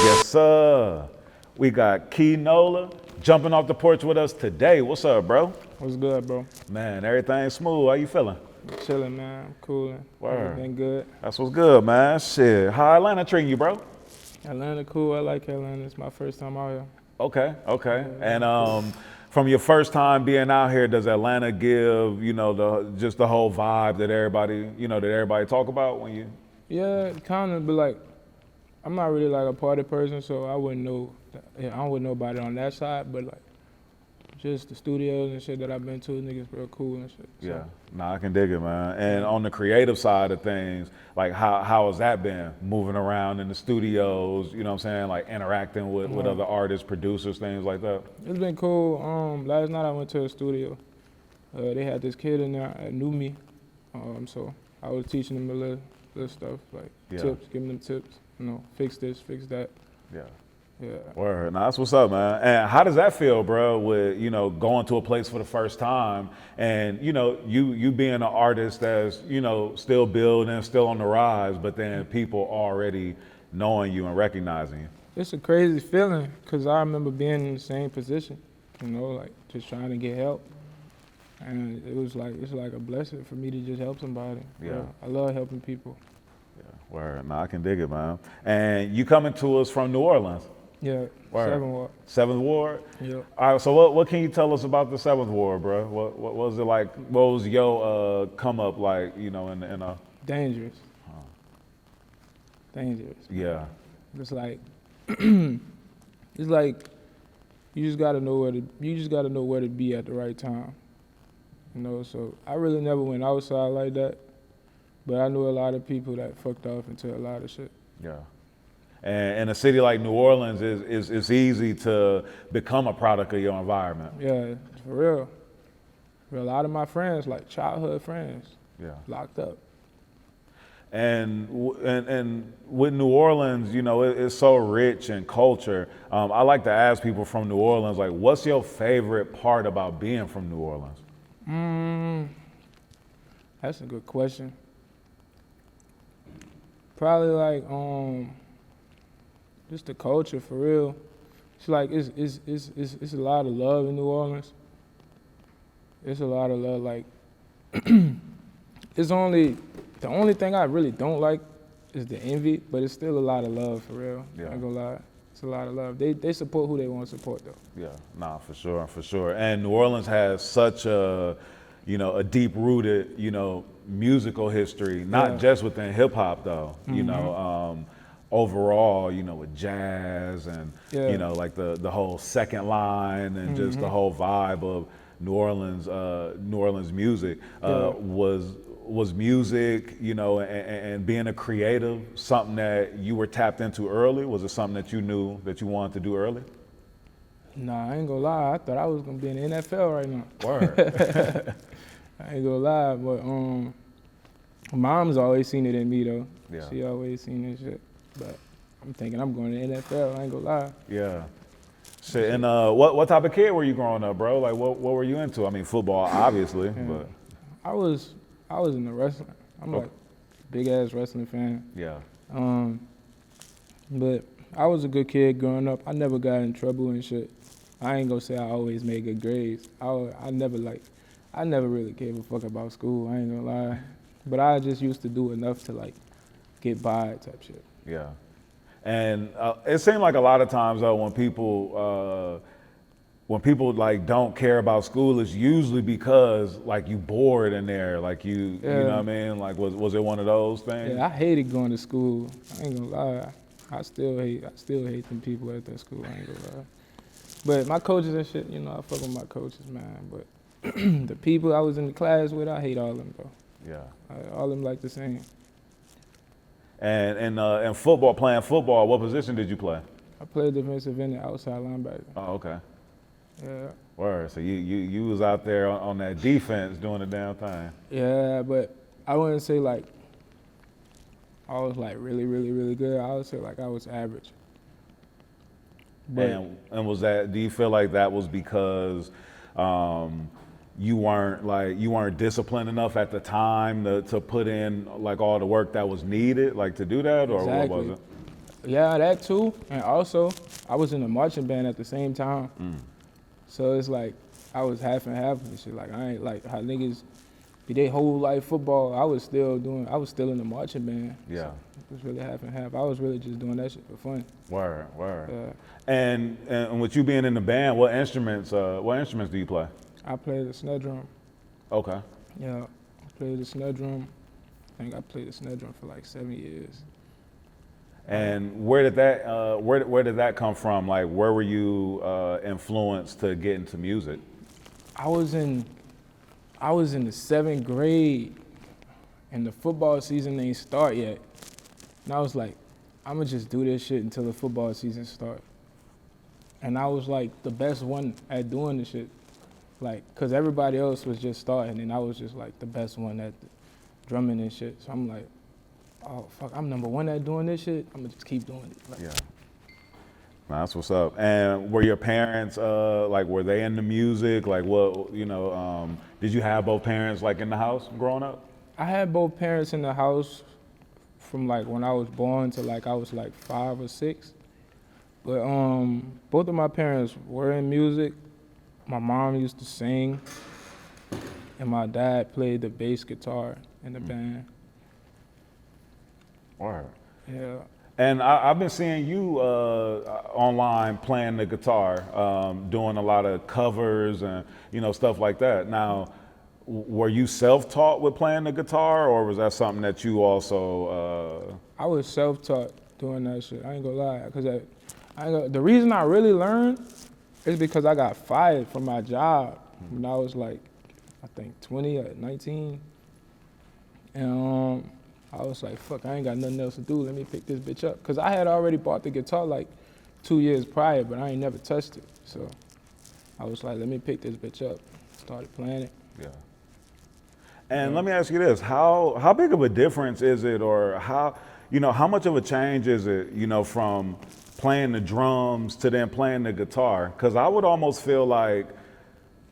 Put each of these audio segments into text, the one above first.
Yes, sir. We got Kee Nola jumping off the porch with us today. What's up, bro? What's good, bro? Man, everything smooth. How you feeling? Chilling, man. I'm coolin'. Word. Everything good. That's what's good, man. Shit. How Atlanta treating you, bro? Atlanta cool. I like Atlanta. It's my first time out here. Okay. And from your first time being out here, does Atlanta give, just the whole vibe that everybody talk about when you? Yeah, kind of, but like, I'm not really like a party person, so I wouldn't know. I wouldn't know about it on that side, but like, just the studios and shit that I've been to, niggas real cool and shit. So. Yeah, I can dig it, man. And on the creative side of things, like how has that been? Moving around in the studios, you know what I'm saying? Like interacting with other artists, producers, things like that. It's been cool. Last night I went to a studio. They had this kid in there that knew me, so I was teaching him a little stuff, like tips, giving them tips. Fix this, fix that. Yeah. Yeah. Word. Now that's what's up, man. And how does that feel, bro? With going to a place for the first time, and you being an artist that's still building, still on the rise, but then people already knowing you and recognizing you. It's a crazy feeling because I remember being in the same position, like just trying to get help, and it's like a blessing for me to just help somebody. Yeah. I love helping people. Yeah. Word. Now I can dig it, man. And you coming to us from New Orleans. Yeah, Word. 7th Ward. 7th Ward? Yeah. All right, so what can you tell us about the 7th Ward, bro? What was it like? What was your come up like, in a... Dangerous. Dangerous. Yeah. It's like, it's like you just gotta know where to be at the right time. So I really never went outside like that, but I knew a lot of people that fucked off into a lot of shit. Yeah. And in a city like New Orleans, it's easy to become a product of your environment. Yeah, for real. A lot of my friends, like childhood friends, locked up. And with New Orleans, it's so rich in culture. I like to ask people from New Orleans, like, what's your favorite part about being from New Orleans? That's a good question. Probably like just the culture, for real. It's like it's a lot of love in New Orleans. It's a lot of love. Like the only thing I really don't like is the envy, but it's still a lot of love, for real. Yeah. I ain't gonna lie. It's a lot of love. They support who they want to support, though. Yeah, nah, for sure. And New Orleans has such a deep-rooted, musical history, not just within hip hop though. Overall, with jazz and like the whole second line and just the whole vibe of New Orleans music was music, and being a creative something that you were tapped into early? Was it something that you knew that you wanted to do early? Nah, I ain't gonna lie. I thought I was gonna be in the NFL right now. Word. I ain't gonna lie, but mom's always seen it in me though. Yeah. She always seen this shit. But I'm thinking I'm going to the NFL. I ain't gonna lie. Yeah. Shit. And what type of kid were you growing up, bro? Like, what were you into? I mean, football, obviously, but I was into wrestling. I'm like big ass wrestling fan. Yeah. But I was a good kid growing up. I never got in trouble and shit. I ain't gonna say I always made good grades. I never really gave a fuck about school. I ain't gonna lie. But I just used to do enough to like get by type shit. Yeah. And it seemed like a lot of times though, when people like don't care about school, it's usually because like you bored in there, like you know what I mean? Like was it one of those things? Yeah, I hated going to school. I ain't gonna lie. I still hate them people at that school. I ain't gonna lie. But my coaches and shit, I fuck with my coaches, man. But the people I was in the class with, I hate all of them, bro. Yeah. All of them like the same. And football, playing football, what position did you play? I played defensive end and outside linebacker. Oh, okay. Yeah. Word. So you was out there on that defense doing the damn thing. Yeah, but I wouldn't say like I was like really, really, really good. I would say like I was average. But, and was that? Do you feel like that was because you weren't disciplined enough at the time to put in like all the work that was needed, like to do that, or Exactly. what was it? Yeah, that too. And also, I was in a marching band at the same time. So it's like, I was half and half and shit. Like, I ain't like how niggas be they whole life football. I was still in the marching band. Yeah. So it was really half and half. I was really just doing that shit for fun. Word. Yeah. And with you being in the band, what instruments do you play? I played the snare drum. Okay. Yeah, I played the snare drum. I think I played the snare drum for like 7 years. And where did that come from? Like, where were you influenced to get into music? I was in the 7th grade, and the football season ain't start yet. And I was like, I'm gonna just do this shit until the football season start. And I was like the best one at doing the shit, like, cause everybody else was just starting, and I was just like the best one at drumming and shit. So I'm like, oh fuck, I'm number one at doing this shit. I'm gonna just keep doing it. Like, Yeah. That's what's up. And were your parents like, were they into music? Like, what, did you have both parents like in the house growing up? I had both parents in the house from like when I was born to like I was like 5 or 6. But both of my parents were in music. My mom used to sing, and my dad played the bass guitar in the band. Word. Yeah. And I've been seeing you online playing the guitar, doing a lot of covers and stuff like that. Now, were you self-taught with playing the guitar, or was that something that you also? I was self-taught doing that shit. I ain't gonna lie, cause the reason I really learned is because I got fired from my job when I was like, I think 20 or 19, and I was like, fuck, I ain't got nothing else to do. Let me pick this bitch up. Cause I had already bought the guitar like 2 years prior, but I ain't never touched it. So I was like, let me pick this bitch up. Started playing it. Yeah. And let me ask you this: how big of a difference is it, or how much of a change is it, from playing the drums to then playing the guitar? Because I would almost feel like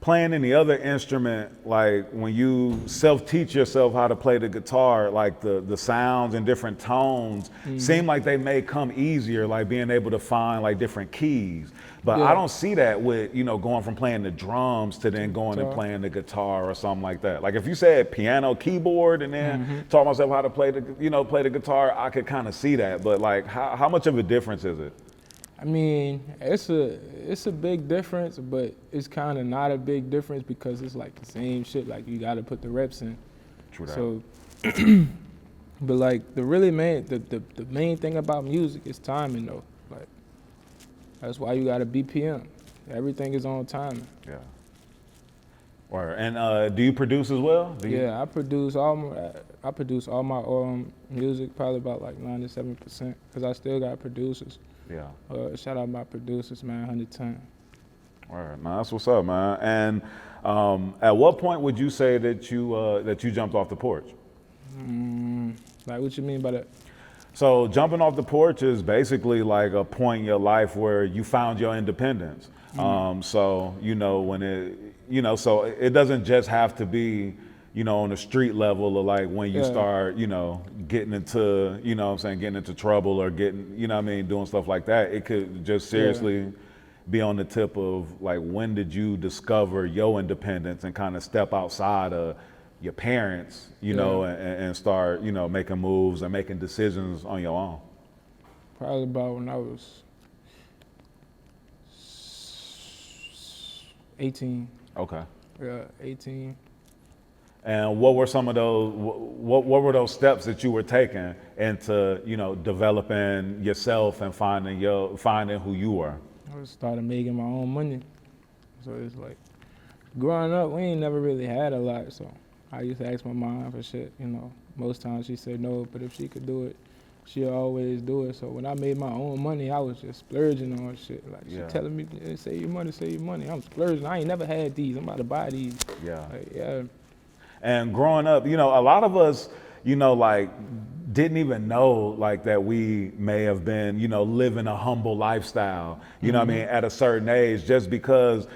playing any other instrument, like when you self-teach yourself how to play the guitar, like the sounds and different tones seem like they may come easier, like being able to find like different keys. But I don't see that with, going from playing the drums to then going and playing the guitar or something like that. Like if you said piano, keyboard, and then taught myself how to play the guitar, I could kind of see that. But like, how much of a difference is it? I mean, it's a big difference, but it's kind of not a big difference because it's like the same shit. Like you got to put the reps in. True that. So, but like the main thing about music is timing though. Like that's why you got a BPM. Everything is on timing. Yeah. Or and do you produce as well? Yeah, I produce all my music, probably about like 97%, because I still got producers. Yeah. Shout out my producers, man, 110. All right, man, that's what's up, man. And at what point would you say that you jumped off the porch? Like, what you mean by that? So jumping off the porch is basically like a point in your life where you found your independence. So when so it doesn't just have to be on the street level, or like when you start, getting into, getting into trouble or getting, doing stuff like that. It could just seriously be on the tip of like, when did you discover your independence and kind of step outside of your parents, and start, making moves and making decisions on your own? Probably about when I was 18. Okay. Yeah, 18. And what were some of those? What were those steps that you were taking into, developing yourself and finding who you were? I started making my own money. So it's like, growing up, we ain't never really had a lot. So I used to ask my mom for shit. Most times she said no, but if she could do it, she'll always do it. So when I made my own money, I was just splurging on shit. Like she telling me, save your money. I'm splurging. I ain't never had these. I'm about to buy these. Yeah. Like, yeah. And growing up, a lot of us, like didn't even know like that we may have been, living a humble lifestyle, what I mean, at a certain age, just because,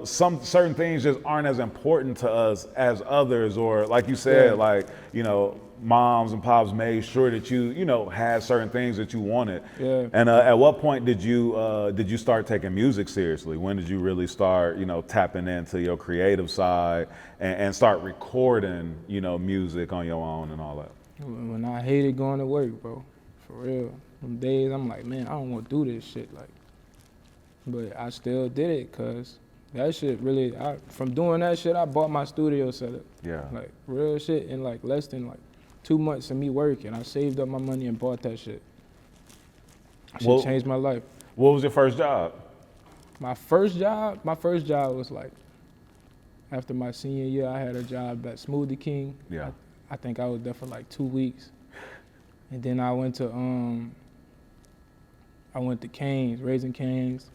some certain things just aren't as important to us as others, or like you said, like, moms and pops made sure that you know, had certain things that you wanted. Yeah. And at what point did you start taking music seriously? When did you really start, you know, tapping into your creative side and start recording, you know, music on your own and all that? When I hated going to work, bro, for real. Some days I'm like, man, I don't want to do this shit, like. But I still did it, cause that shit really, from doing that shit, I bought my studio setup. Yeah. Like, real shit in like less than like 2 months of me working. I saved up my money and bought that shit. That shit changed my life. What was your first job? My first job was like, after my senior year, I had a job at Smoothie King. Yeah. I think I was there for like 2 weeks. And then I went to Cane's, Raising Cane's.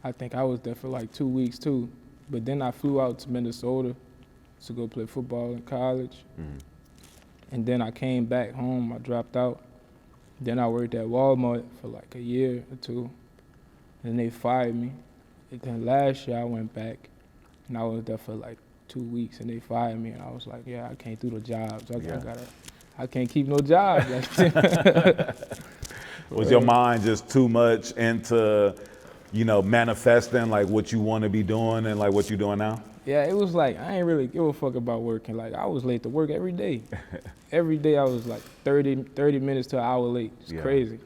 I think I was there for like 2 weeks too. But then I flew out to Minnesota to go play football in college. And then I came back home, I dropped out. Then I worked at Walmart for like a year or two. And they fired me. And then last year I went back and I was there for like 2 weeks and they fired me. And I was like, yeah, I can't do the jobs. I can't keep no jobs. Was your mind just too much into, you know, manifesting like what you want to be doing and like what you're doing now? Yeah, it was like, I ain't really give a fuck about working. Like, I was late to work every day. Every day I was like 30 minutes to an hour late. It's crazy.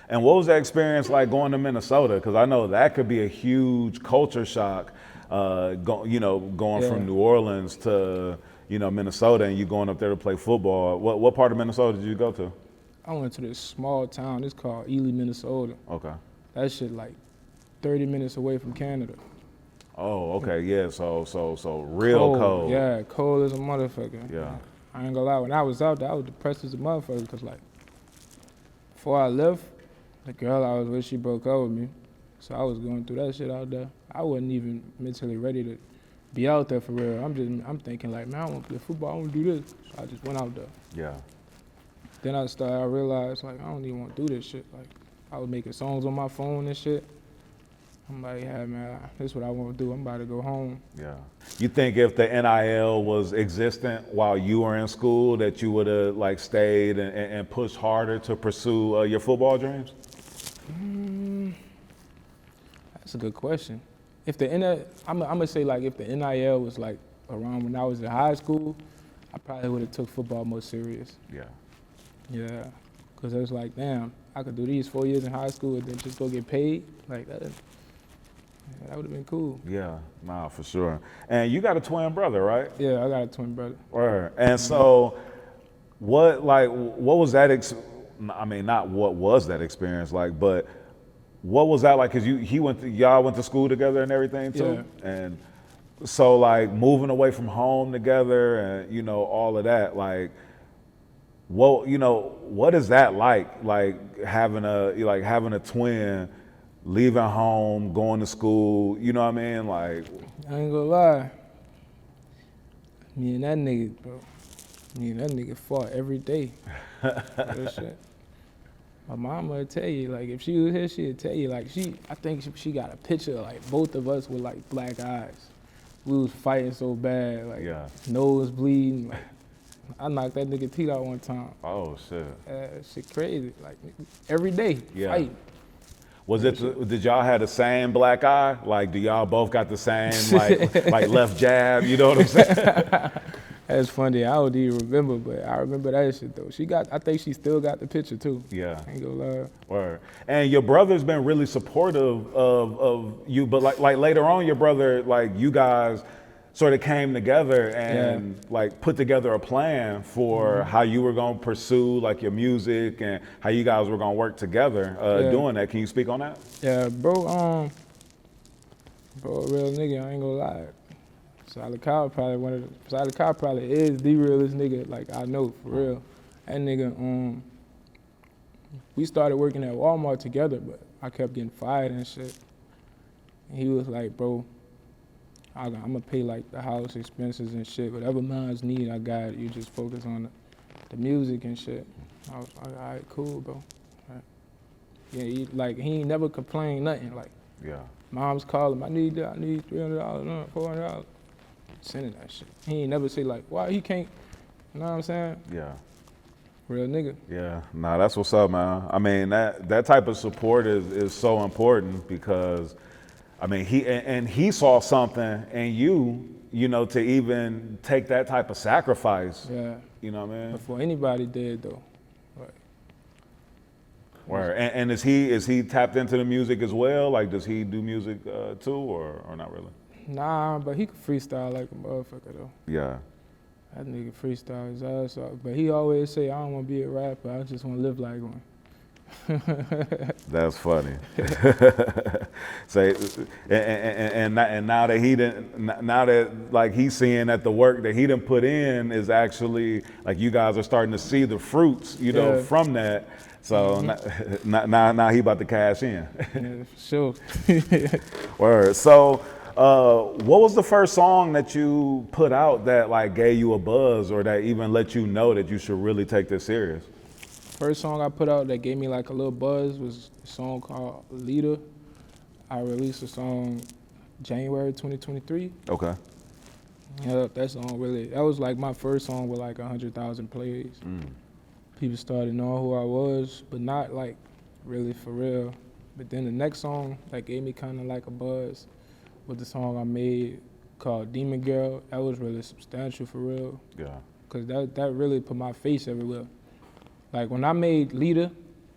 And what was that experience like going to Minnesota? Because I know that could be a huge culture shock, going from New Orleans to, you know, Minnesota, and you going up there to play football. What part of Minnesota did you go to? I went to this small town. It's called Ely, Minnesota. Okay. That shit like 30 minutes away from Canada. Oh, okay, yeah. So real cold. Yeah, cold as a motherfucker. Yeah. I ain't gonna lie. When I was out there, I was depressed as a motherfucker because like, before I left, the girl I was with, she broke up with me. So I was going through that shit out there. I wasn't even mentally ready to be out there for real. I'm thinking like, man, I want to play football. I want to do this. So I just went out there. Yeah. Then I realized like, I don't even want to do this shit. Like, I was making songs on my phone and shit. I'm like, yeah, man, this is what I want to do. I'm about to go home. Yeah. You think if the NIL was existent while you were in school, that you would have like stayed and pushed harder to pursue your football dreams? That's a good question. If the I'm gonna say like if the NIL was like around when I was in high school, I probably would have took football more serious. Yeah. Yeah, cause it was like, damn, I could do these 4 years in high school and then just go get paid. Like that would have been cool. Yeah, nah, for sure. And you got a twin brother, right? Yeah, I got a twin brother. Right. And so, what was that? I mean, not what was that experience like, but what was that like? Cause y'all went to school together and everything too. Yeah. And so, like moving away from home together, and you know all of that, like. What is that like? Like having a twin, leaving home, going to school. You know what I mean? Like, I ain't gonna lie. Me and that nigga fought every day. That shit. My mama would tell you, like, if she was here, she'd tell you, like, I think she got a picture of, like, both of us with, like, black eyes. We was fighting so bad, like, nose bleeding, like. I knocked that nigga teeth out one time. Oh shit. Shit crazy. Like every day, fight. Did y'all have the same black eye? Like, do y'all both got the same like left jab? You know what I'm saying? That's funny. I don't even remember, but I remember that shit though. I think she still got the picture too. Yeah. Ain't gonna lie. Word. And your brother's been really supportive of you, but like later on, your brother, like you guys sort of came together and like put together a plan for how you were gonna pursue like your music and how you guys were gonna work together doing that. Can you speak on that? Yeah, bro, a real nigga, I ain't gonna lie. Solid Kyle probably is the realest nigga like I know, for real. That nigga, we started working at Walmart together, but I kept getting fired and shit. And he was like, bro, I'm gonna pay like the house expenses and shit. Whatever mines need, I got it. You just focus on the music and shit. I was like, all right, cool, bro. Right. Yeah, he ain't never complained nothing. Like, mom's calling, I need $300, $400. Sending that shit. He ain't never say like, why he can't You know what I'm saying? Yeah. Real nigga. Yeah, nah, that's what's up, man. I mean, that type of support is so important because, I mean, he saw something in you, you know, to even take that type of sacrifice. Yeah. You know what I mean? Before anybody did though. Where and is he tapped into the music as well? Like, does he do music too, or not really? Nah, but he could freestyle like a motherfucker though. Yeah. That nigga freestyle his ass off. But he always say, I don't want to be a rapper, I just want to live like one. That's funny. Say, and now that he didn't, now that like he's seeing that the work that he didn't put in is actually like you guys are starting to see the fruits, you know, from that. So now he about to cash in. Yeah, for sure. Word. So, what was the first song that you put out that like gave you a buzz or that even let you know that you should really take this serious? First song I put out that gave me like a little buzz was a song called Lita. I released a song January 2023. Okay. Yeah, that song really, that was like my first song with like 100,000 plays. People started knowing who I was, but not like really for real. But then the next song that gave me kind of like a buzz was the song I made called Demon Girl. That was really substantial for real. Yeah. Cause that really put my face everywhere. Like when I made Lita,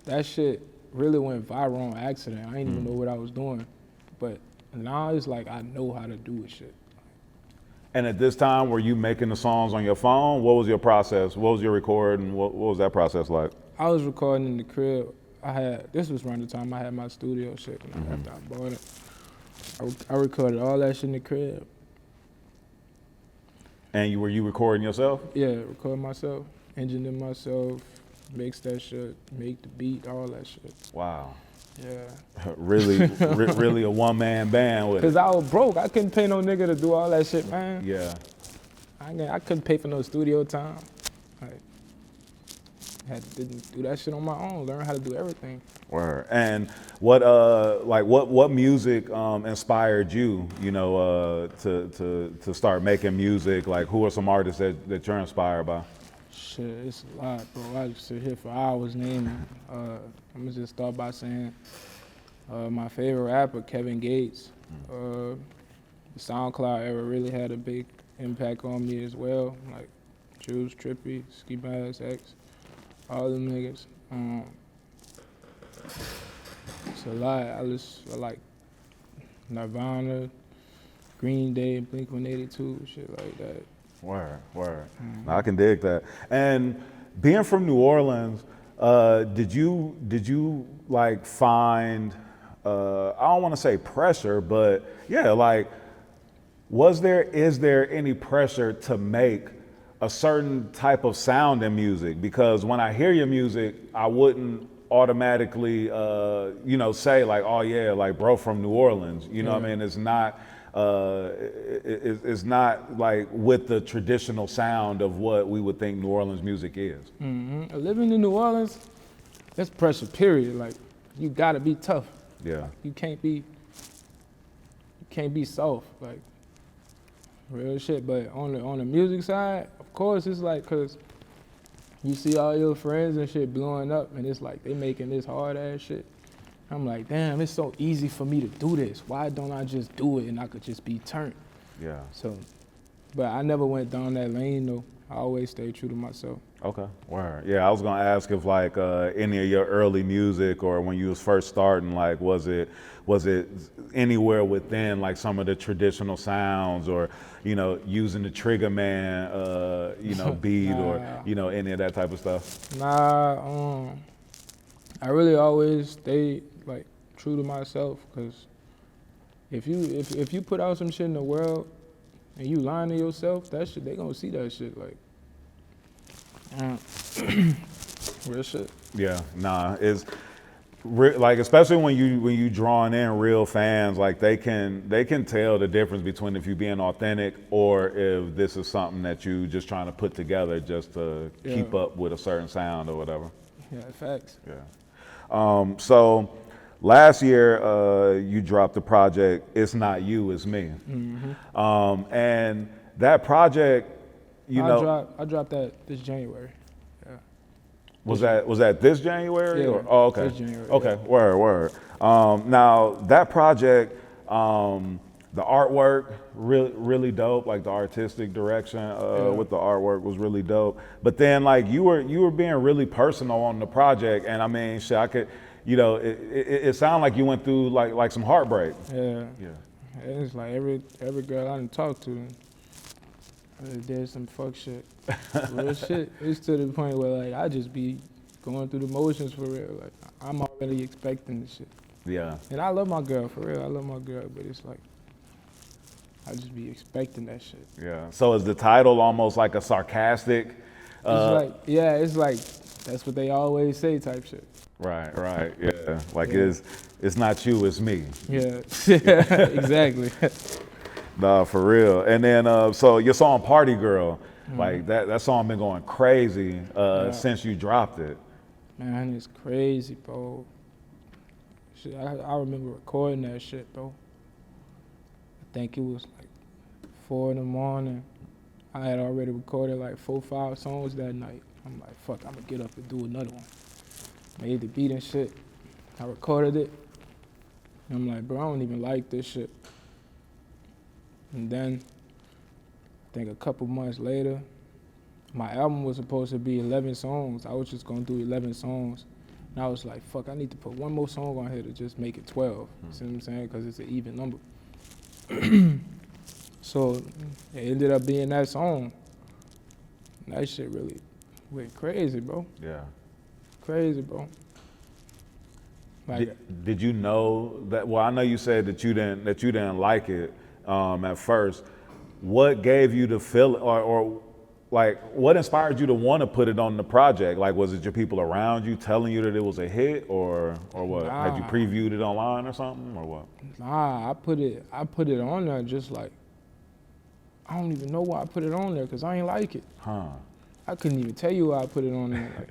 that shit really went viral on accident. I didn't even know what I was doing. But now it's like I know how to do it shit. And at this time, were you making the songs on your phone? What was your process? What was your recording? What was that process like? I was recording in the crib. This was around the time I had my studio shit after I bought it. I recorded all that shit in the crib. And were you recording yourself? Yeah, record myself, engineer myself, mix that shit, make the beat, all that shit. Wow. Yeah. really a one-man band with it. Cause I was broke. I couldn't pay no nigga to do all that shit, man. Yeah. I couldn't pay for no studio time. Like, had to do that shit on my own. Learn how to do everything. Word. And what music inspired you? You know, to start making music. Like, who are some artists that you're inspired by? Shit, it's a lot, bro. I could sit here for hours naming. I'm gonna just start by saying my favorite rapper, Kevin Gates. The SoundCloud era really had a big impact on me as well. Like Juice, Trippy, Ski Mask, X, all them niggas. It's a lot. I like Nirvana, Green Day, Blink-182, shit like that. Word. No, I can dig that. And being from New Orleans, did you like find I don't want to say pressure, but yeah, like is there any pressure to make a certain type of sound in music? Because when I hear your music, I wouldn't automatically say like, oh yeah, like bro from New Orleans. You know what I mean? It's not it's not like with the traditional sound of what we would think New Orleans music is. Living in New Orleans, that's pressure, period. Like, you gotta be tough. Yeah. You can't be soft, like, real shit. But on the music side, of course, it's like, cause you see all your friends and shit blowing up, and it's like they making this hard ass shit. I'm like, damn, it's so easy for me to do this. Why don't I just do it and I could just be turned? Yeah. So, but I never went down that lane though. I always stayed true to myself. Okay. Word. Yeah, I was gonna ask if like any of your early music or when you was first starting, like was it anywhere within like some of the traditional sounds or using the Trigger Man beat or any of that type of stuff? Nah, I really always stayed like true to myself, because if you put out some shit in the world and you lying to yourself, that shit, they gonna see that shit like real shit. Yeah, nah, it's like especially when you drawing in real fans, like they can tell the difference between if you being authentic or if this is something that you just trying to put together just to keep up with a certain sound or whatever. Yeah, facts. Yeah. So last year you dropped the project It's Not You, It's Me. And that project you know, I dropped that this January. Yeah. was that this January? Yeah. Or, oh, okay. This January. Okay. Yeah. Word. Now that project, the artwork really dope. Like the artistic direction with the artwork was really dope. But then like you were being really personal on the project, and I mean, shit, I could, you know, it sounded like you went through like some heartbreak. Yeah. Yeah. It's like every girl I done talked to did some fuck shit. Real shit. It's to the point where like I just be going through the motions for real. Like I'm already expecting this shit. Yeah. And I love my girl, for real. I love my girl, but it's like I just be expecting that shit. Yeah. So is the title almost like a sarcastic? It's like that's what they always say type shit. Right. Yeah. Like it's not you, it's me. Yeah. Exactly. Nah, for real. And then so your song Party Girl, like that song been going crazy since you dropped it. Man, it's crazy, bro. Shit, I remember recording that shit, bro. I think it was like 4 in the morning. I had already recorded like 4 or 5 songs that night. I'm like, fuck, I'm gonna get up and do another one. Made the beat and shit. I recorded it. And I'm like, bro, I don't even like this shit. And then, I think a couple months later, my album was supposed to be 11 songs. I was just gonna do 11 songs. And I was like, fuck, I need to put one more song on here to just make it 12. See what I'm saying? Because it's an even number. So it ended up being that song. And that shit really went crazy, bro. Yeah. Crazy, bro. Like, Did you know that? Well, I know you said that you didn't like it at first. What gave you the feel, or like what inspired you to want to put it on the project? Like, was it your people around you telling you that it was a hit, or what? Nah. Had you previewed it online or something, or what? Nah, I put it on there just like, I don't even know why I put it on there because I ain't like it. Huh. I couldn't even tell you why I put it on there. Like,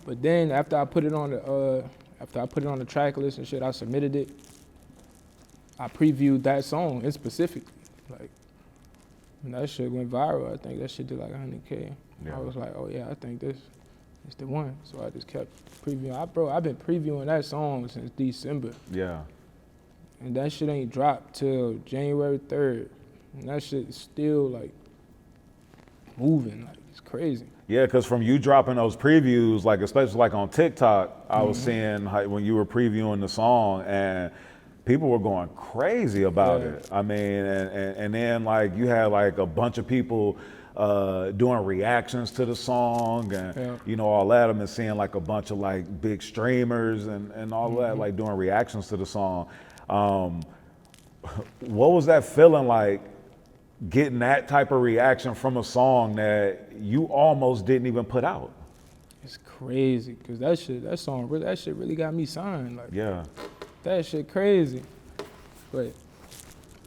but then after I put it on the track list and shit, I submitted it. I previewed that song in specific. Like, and that shit went viral. I think that shit did like 100K. Yeah. I was like, oh yeah, I think this is the one. So I just kept previewing. I've been previewing that song since December. Yeah. And that shit ain't dropped till January 3rd. And that shit is still like moving. Like, it's crazy. Yeah, because from you dropping those previews, like especially like on TikTok, I was seeing when you were previewing the song and people were going crazy about it. I mean, and then like you had like a bunch of people doing reactions to the song and you know all that. I've been seeing like a bunch of like big streamers and all that like doing reactions to the song. What was that feeling like? Getting that type of reaction from a song that you almost didn't even put out. It's crazy, cause that shit really got me signed. Like, yeah, that shit crazy. But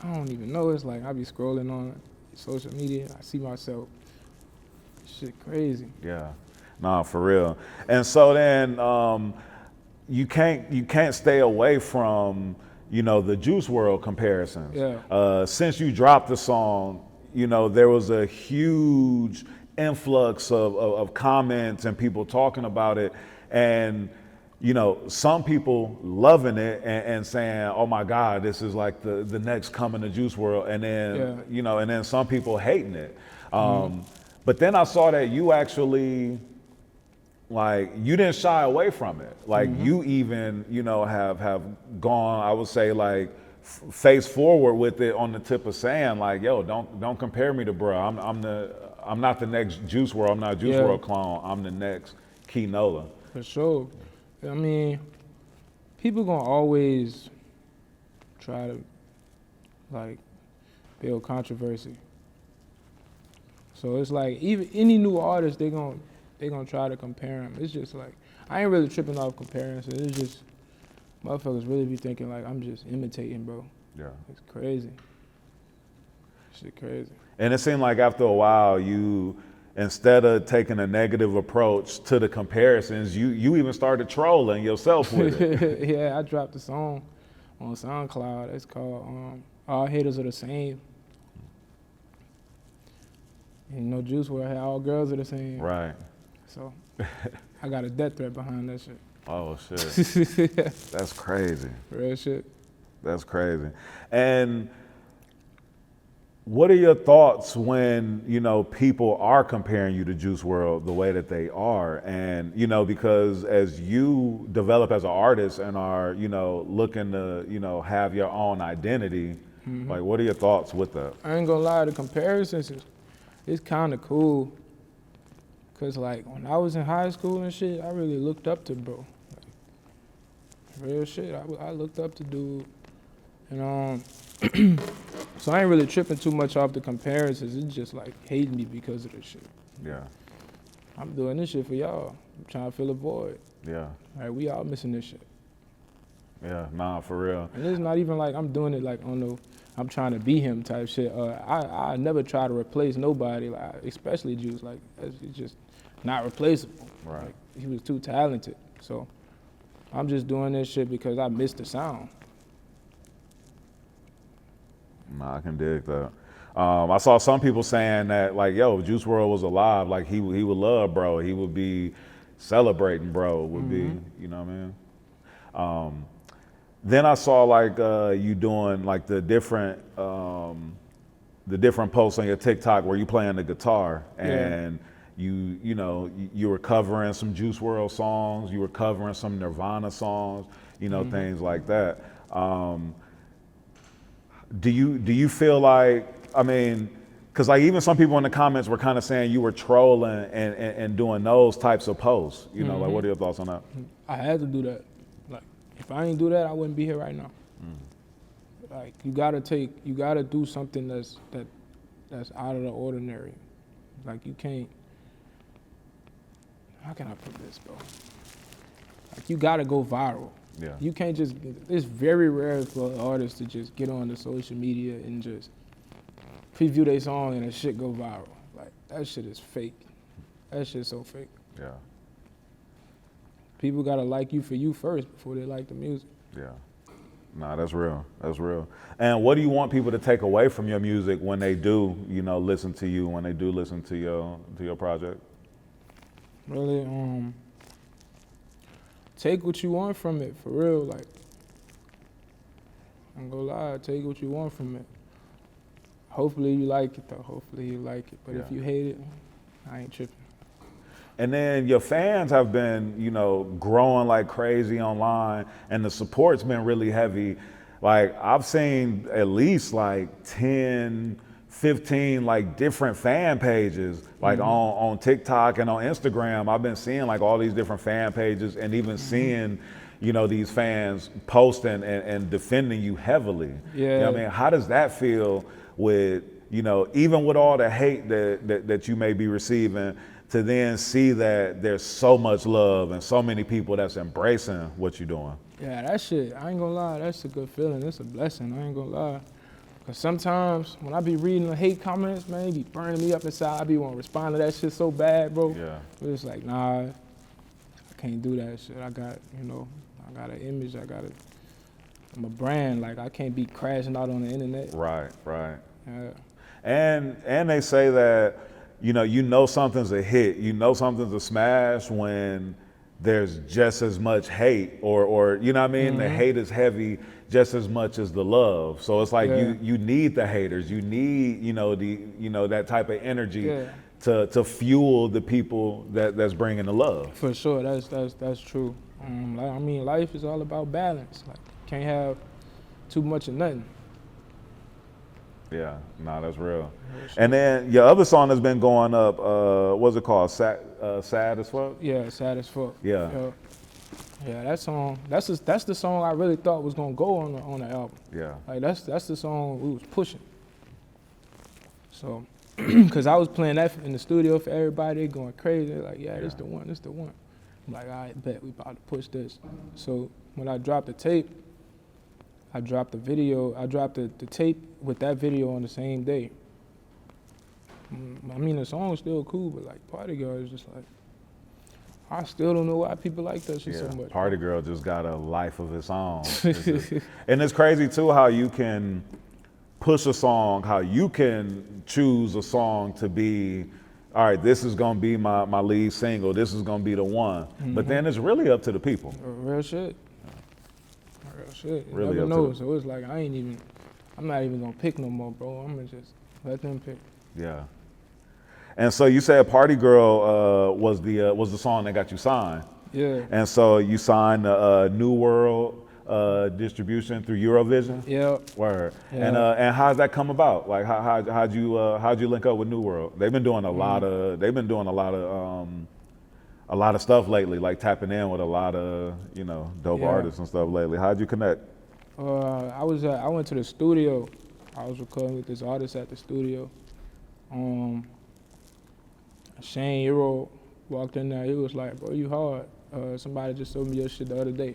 I don't even know. It's like I be scrolling on social media, I see myself. Shit crazy. Yeah, nah, for real. And so then you can't stay away from, you know, the Juice WRLD comparisons. Yeah. Since you dropped the song, you know, there was a huge influx of comments and people talking about it. And, you know, some people loving it and saying, oh my God, this is like the next coming of Juice WRLD. And then, you know, and then some people hating it. But then I saw that you actually, like, you didn't shy away from it. Like, you even, you know, have gone, I would say, like, face forward with it on the tip of saying, like, yo, don't compare me to bro. I'm not the next Juice WRLD. I'm not a Juice WRLD clone. I'm the next Kee Nola. For sure. I mean, people gonna always try to, like, build controversy. So it's like, even any new artist, they gonna try to compare them. It's just like, I ain't really tripping off comparisons. It's just, motherfuckers really be thinking like I'm just imitating, bro. Yeah. It's crazy. Shit crazy. And it seemed like after a while, you, instead of taking a negative approach to the comparisons, you even started trolling yourself with it. Yeah, I dropped a song on SoundCloud. It's called All Haters Are the Same. And you know, Juice WRLD had all girls are the same. Right. So I got a death threat behind that shit. Oh shit. That's crazy. Real shit. That's crazy. And what are your thoughts when, you know, people are comparing you to Juice WRLD the way that they are? And, you know, because as you develop as an artist and are, you know, looking to, you know, have your own identity, like, what are your thoughts with that? I ain't gonna lie, the comparisons it's kind of cool. Cause like when I was in high school and shit, I really looked up to bro. Like, real shit, I looked up to dude. And so I ain't really tripping too much off the comparisons. It's just like hating me because of this shit. Yeah. I'm doing this shit for y'all. I'm trying to fill a void. Yeah. Like we all missing this shit. Yeah, nah, for real. And it's not even like I'm doing it like on no, I'm trying to be him type shit. I never try to replace nobody, like especially Juice. Like it's just not replaceable. Right. Like, he was too talented. So I'm just doing this shit because I miss the sound. Nah, I can dig that. I saw some people saying that, like, yo, if Juice WRLD was alive, like, he would love bro. He would be celebrating bro, would be, you know what I mean? Then I saw, like, you doing, like, the different posts on your TikTok where you playing the guitar and you know, you were covering some Juice WRLD songs, you were covering some Nirvana songs, you know, things like that. Do you feel like, I mean, because like even some people in the comments were kind of saying you were trolling and doing those types of posts, you know, like what are your thoughts on that? I had to do that. Like if I ain't do that, I wouldn't be here right now. Like you gotta do something that's out of the ordinary. Like you can't, how can I put this, bro? Like you gotta go viral. Yeah. You can't just, it's very rare for artists to just get on the social media and just preview their song and that shit go viral. Like, that shit is fake. That shit's so fake. Yeah. People gotta like you for you first before they like the music. Yeah. Nah, that's real. That's real. And what do you want people to take away from your music when they do, you know, listen to you, when they do listen to your project? Really, take what you want from it, for real. Like, I'm gonna lie, take what you want from it. Hopefully you like it though, hopefully you like it. But if you hate it, I ain't tripping. And then your fans have been, you know, growing like crazy online and the support's been really heavy. Like I've seen at least like 10, 15 like different fan pages, like on TikTok and on Instagram. I've been seeing like all these different fan pages and even seeing, you know, these fans posting and defending you heavily. Yeah. You know what I mean? How does that feel with, you know, even with all the hate that you may be receiving, to then see that there's so much love and so many people that's embracing what you're doing? Yeah, that shit, I ain't gonna lie, that's a good feeling. It's a blessing, I ain't gonna lie. Cause sometimes when I be reading the hate comments, man, it be burning me up inside. I be wanting to respond to that shit so bad, bro. Yeah. But it's like, nah, I can't do that shit. I got, you know, I got an image, I'm a brand, like I can't be crashing out on the internet. Right, right. Yeah. And they say that, you know something's a hit, you know something's a smash when there's just as much hate or you know what I mean? The hate is heavy just as much as the love. So it's like you need the haters, you need, you know, that type of energy to fuel the people that's bringing the love. For sure, that's true. I mean, life is all about balance. Like, you can't have too much of nothing. Yeah, nah, that's real. And then your other song has been going up, what's it called? Sad as fuck? Yeah, Sad as fuck. Yeah. Yeah, that song, that's the song I really thought was gonna go on the album. Yeah. Like that's the song we was pushing. So, cause I was playing that in the studio for everybody, they going crazy. They're like, yeah, this the one. I'm like, all right, bet we about to push this. So when I dropped the tape, I dropped the video, I dropped the tape with that video on the same day. I mean, the song was still cool, but like Party Girl is just like, I still don't know why people like that shit so much. Party Girl just got a life of its own. And it's crazy too how you can push a song, how you can choose a song to be, all right, this is gonna be my lead single, this is gonna be the one. But then it's really up to the people. Real shit. Real shit. You Really never up to know. them. So it's like I'm not even gonna pick no more, bro. I'm gonna just let them pick. Yeah. And so you said Party Girl was the song that got you signed. Yeah. And so you signed New World distribution through Eurovision. Yeah. Word. Yeah. And how's that come about? Like how'd you link up with New World? They've been doing a lot of stuff lately, like tapping in with a lot of dope artists and stuff lately. How'd you connect? I went to the studio. I was recording with this artist at the studio. Shane Euro walked in there. He was like, "Bro, you hard. Somebody just told me your shit the other day."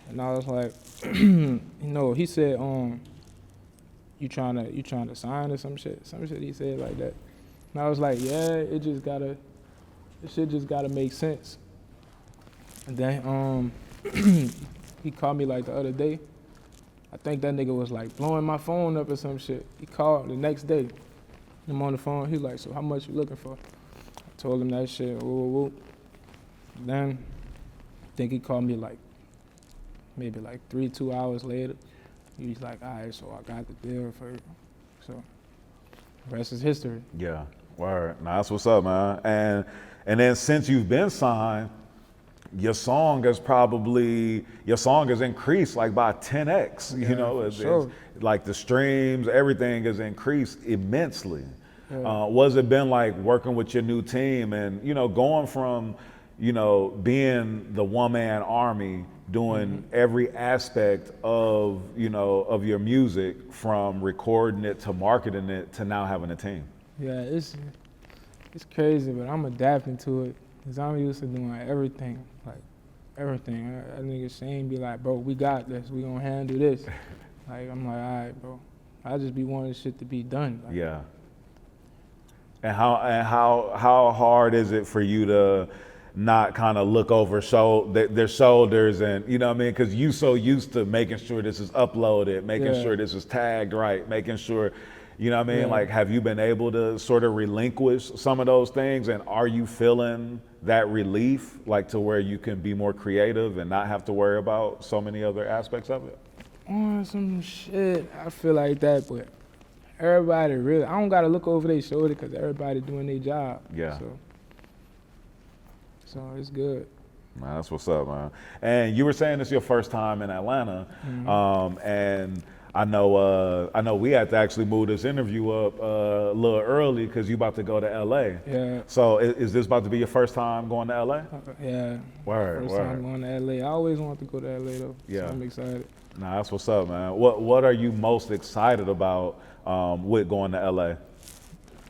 And I was like, he said, you trying to sign or some shit he said like that. And I was like, yeah, this shit just gotta make sense. And then he called me like the other day. I think that nigga was like blowing my phone up or some shit. He called the next day. I'm on the phone. He like, so how much you looking for? I told him that shit. Woo. Then I think he called me like maybe like 2 hours later. He's like, all right, so I got the deal for you. So the rest is history. Yeah, word. Nah, that's what's up, man. And then since you've been signed, your song has increased like by 10x. Yeah, It's like the streams, everything has increased immensely. Yeah. What's it been like working with your new team and going from being the one-man army doing every aspect of your music, from recording it to marketing it to now having a team? Yeah, it's crazy, but I'm adapting to it because I'm used to doing everything, like everything. I nigga Shane be like, bro, we got this. We gonna handle this. Like I'm like, all right, bro. I just be wanting shit to be done. Like, Yeah. And how hard is it for you to not kind of look over their shoulders and what I mean? Because you so used to making sure this is uploaded, making sure this is tagged right, making sure, what I mean? Yeah. Like, have you been able to sort of relinquish some of those things? And are you feeling that relief, like to where you can be more creative and not have to worry about so many other aspects of it? On some shit, I feel like that, but everybody really, I don't gotta look over their shoulder because everybody doing their job. Yeah. So it's good. Nah, that's what's up, man. And you were saying it's your first time in Atlanta, and I know we had to actually move this interview up a little early because you about to go to LA. Yeah. So is this about to be your first time going to LA? Yeah. Word. First time going to LA. I always wanted to go to LA though. Yeah. So I'm excited. Nah, that's what's up, man. What are you most excited about with going to LA?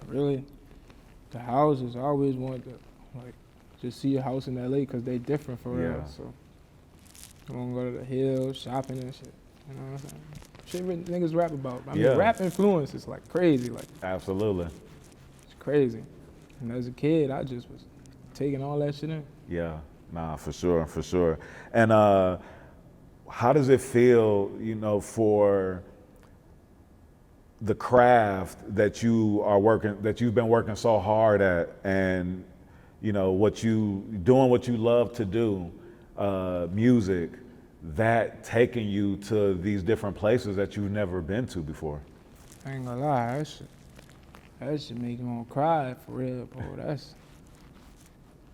Really, the houses. I always wanted to just see a house in LA because they different for real. Yeah. So I'm gonna go to the hills, shopping and shit. You know what I'm saying? Shit niggas rap about. I mean, rap influence is like crazy. Like Absolutely. it's crazy. And as a kid, I just was taking all that shit in. Yeah. Nah, for sure. And how does it feel, for the craft that you've been working so hard at, and what you love to do, music, that taking you to these different places that you've never been to before? I ain't gonna lie, that shit make me wanna cry for real, bro.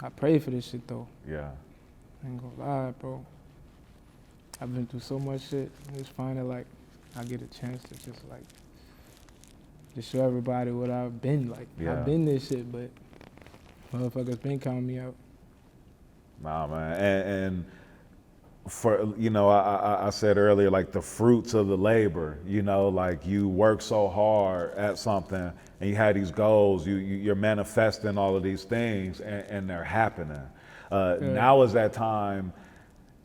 I pray for this shit though. Yeah. I ain't gonna lie, bro. I've been through so much shit. It's finally like I get a chance to just show everybody what I've been like. Yeah. I've been this shit, but motherfuckers been counting me out. Nah, man. And for I said earlier, like the fruits of the labor, like you work so hard at something and you had these goals, you're manifesting all of these things and they're happening. Now is that time,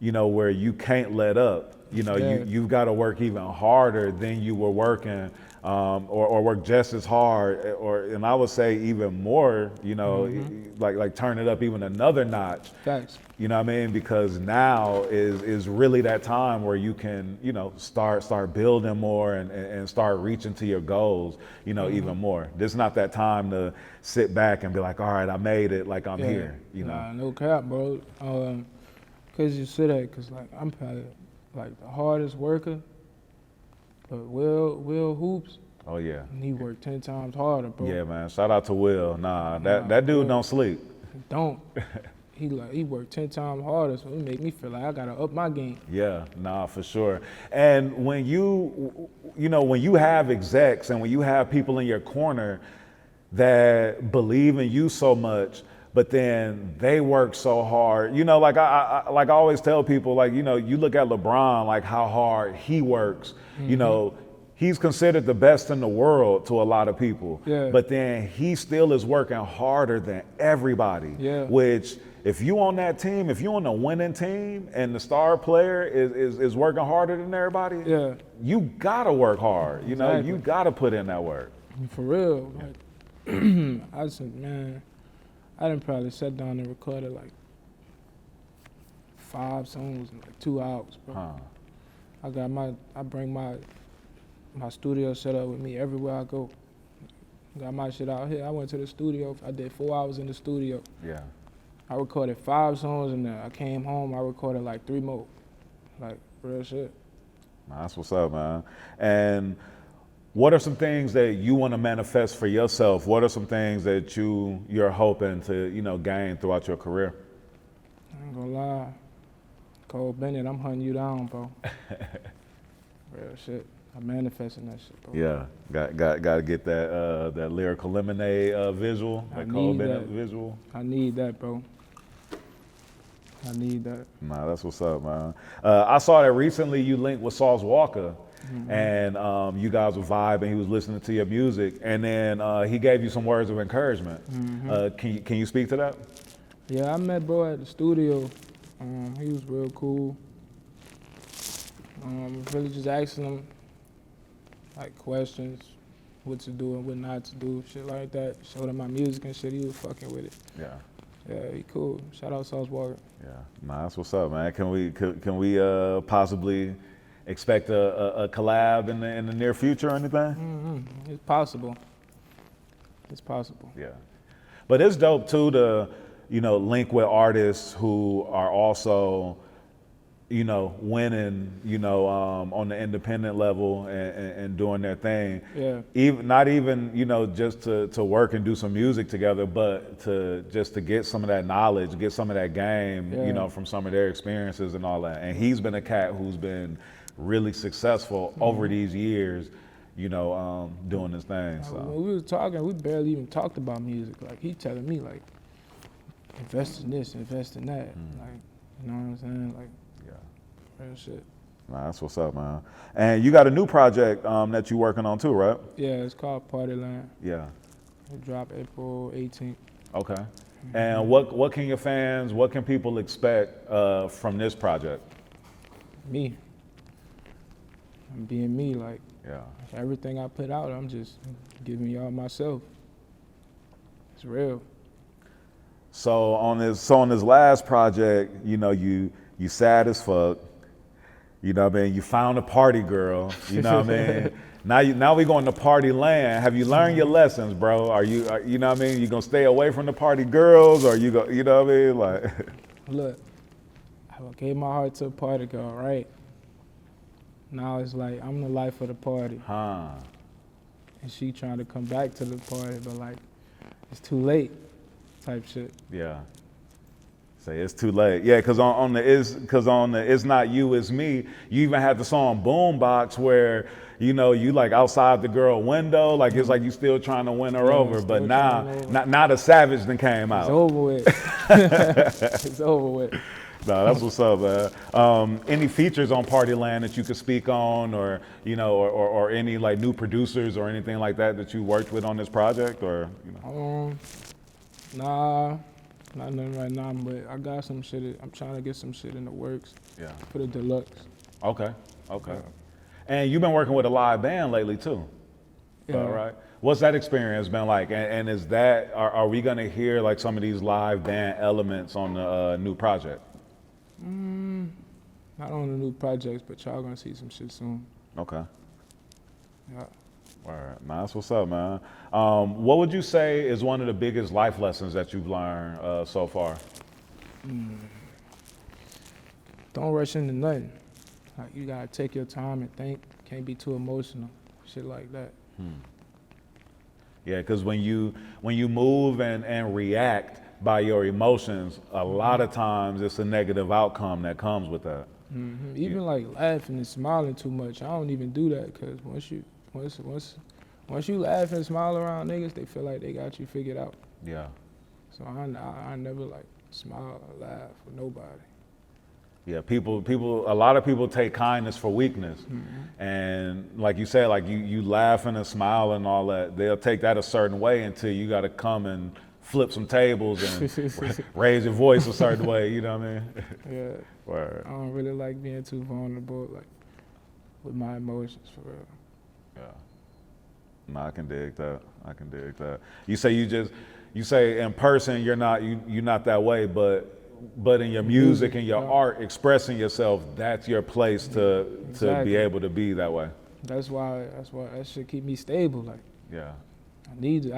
you know, where you can't let up. You know, you've got to work even harder than you were working, or work just as hard, and I would say even more, you know, like turn it up even another notch. Facts. You know what I mean? Because now is really that time where you can, you know, start building more and start reaching to your goals, you know, even more. This is not that time to sit back and be like, all right, I made it, like I'm here, you know. Nah, no cap, bro. Cause you say that, cause like I'm probably like the hardest worker, but Will Hoops. Oh yeah. And he worked 10 times harder, bro. Yeah, man. Shout out to Will. That dude don't sleep. Don't. He worked 10 times harder, so it make me feel like I gotta up my game. Yeah, nah, for sure. And when you know, when you have execs and when you have people in your corner that believe in you so much, but then they work so hard, you know, like I always tell people, like, you know, you look at LeBron, like how hard he works, you know, he's considered the best in the world to a lot of people, but then he still is working harder than everybody, which if you on that team, if you on the winning team and the star player is working harder than everybody, you gotta work hard, you know, you gotta put in that work. For real, like, I said, man, I done probably sat down and recorded like 5 songs in like 2 hours, bro. I bring my studio set up with me everywhere I go. Got my shit out here. I went to the studio. I did 4 hours in the studio. Yeah. I recorded 5 songs in there. I came home. I recorded like 3 more. Like real shit. That's what's up, man. And what are some things that you want to manifest for yourself? What are some things that you're hoping to, you know, gain throughout your career? I ain't gonna lie. Cole Bennett, I'm hunting you down, bro. Real shit. I'm manifesting that shit, bro. Yeah, got to get that lyrical lemonade visual, that Cole Bennett visual. I need that, bro. I need that. Nah, that's what's up, man. I saw that recently you linked with Sauce Walka, and you guys were vibing. He was listening to your music, and then he gave you some words of encouragement. Can you speak to that? Yeah, I met bro at the studio. He was real cool. Really just asking him like questions, what to do and what not to do, shit like that. Showed him my music and shit. He was fucking with it. Yeah, he cool. Shout out Sauce Walka. Yeah, nah, that's what's up, man. Can we possibly expect a collab in the near future or anything? It's possible. It's possible. Yeah, but it's dope too to, you know, link with artists who are also, you know, winning, you know, on the independent level and doing their thing. Yeah. Not even, you know, just to work and do some music together, but to get some of that knowledge, get some of that game, you know, from some of their experiences and all that. And he's been a cat who's been really successful over these years, you know, doing this thing. So when we was talking, we barely even talked about music. Like he telling me like, invest in this, invest in that. Like, you know what I'm saying? Like, real shit. Nah, that's what's up, man. And you got a new project that you're working on too, right? Yeah, it's called Partyland. Yeah. It dropped April 18th. Okay. And what can your fans, what can people expect from this project? Me. I'm being me, like, Yeah. everything I put out, I'm just giving y'all myself. It's real. So on this last project, you know, you sad as fuck. You know what I mean? You found a party girl. You know what I mean? Now we going to party land. Have you learned your lessons, bro? You know what I mean? You gonna stay away from the party girls, or you know what I mean? Like, look, I gave my heart to a party girl, right? Now it's like I'm the life of the party. And she trying to come back to the party, but like it's too late, type shit. Yeah. Say it's too late. Yeah, because on the It's Not You, It's Me, you even had the song Boombox where, you know, you like outside the girl window, like it's like you still trying to win her over. But now the Savage then came out. It's over with. It's over with. No, that's what's up, man. Any features on Partyland that you could speak on, or you know, or any like new producers or anything like that you worked with on this project, or you know? Nah. Not nothing right now, but I got some shit. I'm trying to get some shit in the works. Yeah. For the deluxe. Okay. And you've been working with a live band lately too. Yeah. All right. What's that experience been like? And is that, are we gonna hear like some of these live band elements on the new project? Not on the new projects, but y'all gonna see some shit soon. Okay. Yeah. All right. Nah, that's what's up, man. What would you say is one of the biggest life lessons that you've learned so far? Don't rush into nothing. Like, you gotta take your time and think. Can't be too emotional. Shit like that. Yeah, because when you move and react by your emotions, a lot of times it's a negative outcome that comes with that. Even like laughing and smiling too much, I don't even do that, because once you laugh and smile around niggas, they feel like they got you figured out. Yeah. So I never like smile or laugh with nobody. Yeah, a lot of people take kindness for weakness. And like you said, like you laughing and smiling and all that, they'll take that a certain way until you got to come and flip some tables and raise your voice a certain way, you know what I mean? Yeah. Word. I don't really like being too vulnerable, like, with my emotions, for real. Yeah. No, I can dig that. You say in person you're not that way, but in your music and your art, expressing yourself, that's your place to be able to be that way. That's why that shit keep me stable. Like, Yeah. I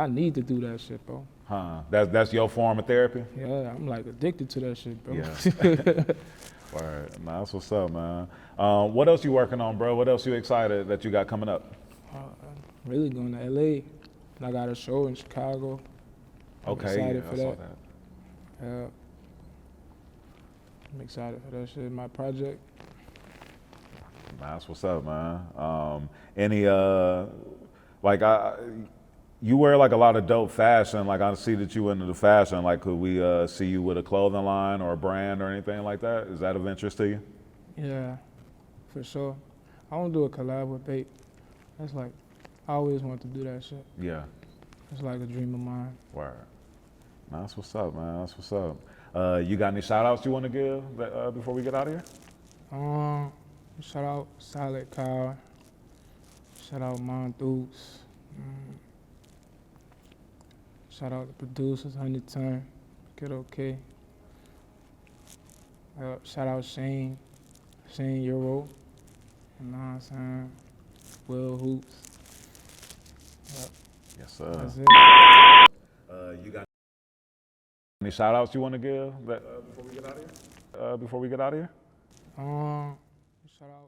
need to do that shit, bro. Huh. That's your form of therapy? Yeah, I'm like addicted to that shit, bro. Yeah. Word. Nah, that's what's up, man. What else you working on, bro? What else you excited that you got coming up? I'm really going to LA. I got a show in Chicago. Okay, excited yeah, for I saw that. Yeah. I'm excited for that shit, my project. Nah, that's what's up, man. You wear like a lot of dope fashion. Like I see that you into the fashion. Like could we see you with a clothing line or a brand or anything like that? Is that of interest to you? Yeah, for sure. I want to do a collab with Bape. That's like, I always want to do that shit. Yeah. It's like a dream of mine. Word. Nah, that's what's up, man. That's what's up. You got any shout outs you want to give before we get out of here? Shout out Solid Car. Shout out Monthooks. Shout out the producers, 100 Turn. Get okay. Shout out Shane Euro. You know what I'm saying? Will Hoops. Yes, sir. That's it. You got any shout outs you want to give before we get out of here? Shout out